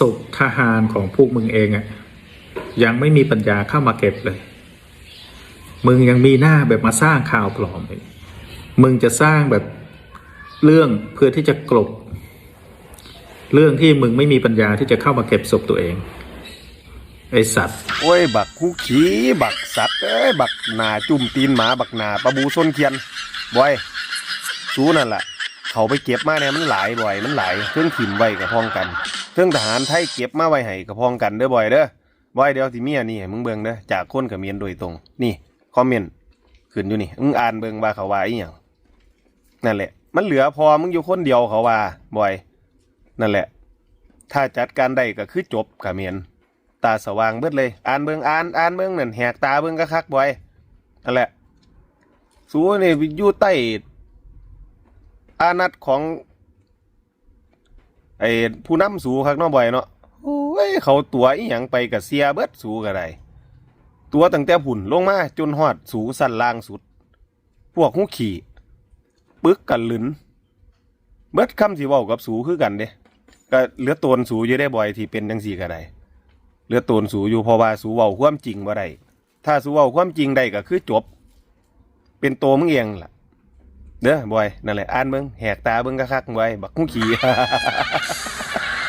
ศพทหารของพวกมึงเองอะยังไม่มีปัญญาเข้ามาเก็บเลยมึงยังมีหน้าแบบมาสร้างข่าวปลอมอีกมึงจะสร้างแบบเรื่องเพื่อที่จะกลบเรื่องที่มึงไม่มีปัญญาที่จะเข้ามาเก็บศพตัวเองไอสัตว์โอ้ยบักคุกขี้บักสัตว์บักหนาจุ่มตีนหมาบักหนาปลาบูส้นเคียนบอยสู้นั่นแหละเขาไปเก็บมาเนี่ยมันหลายบ่อยมันหลายเครื่องถิ่มไว้กับพ้องกันเครื่องทหารไทยเก็บมาไว้ให้กับพ้องกันเด้อบ่อยเด้อบอยเดี๋ยวที่เมียนี่มึงเบิ่งเด้อจากคนกับเมียนโดยตรงนี่คอมเมนต์ขึ้นอยู่นี่มึงอ่านเบิ่งว่าเขาว่าอีหยังนั่นแหละมันเหลือพอมึงอยู่คนเดียวเขาว่าบ่อยนั่นแหละถ้าจัดการได้ก็คือจบกับเมียนตาสว่างเบิดเลยอ่านเบิ่งอ่านเบิ่งนั่นแหกตาเบิ่งก็คักบ่อยนั่นแหละสู้นี่อยู่ใต้อานัตของไอ้ผู้นำสูคักน้องบ่อยเนาะโอ้ยเขาตัวอีหยังไปกับเสียเบิดสูก็ได้ตัวตั้งแต่หุ่นลงมาจนฮอดสูสั้นล่างสุดพวกหูขี่ปึกกันลืนเบิดคำสิเว้ากับสูคือกันเด้ก็เหลือตนสูอยู่ได้บ่อยที่เป็นจังซี่ก็ได้เหลือตนสูอยู่เพราะว่าสูเว้าความจริงบ่ได้ถ้าสูเว้าความจริงได้ก็คือจบเป็นตัวมึงเองล่ะเด้อบอยนั่นแหละอ่านเบิ่งแหกตาเบิ่งคักๆบอยบักหูขี่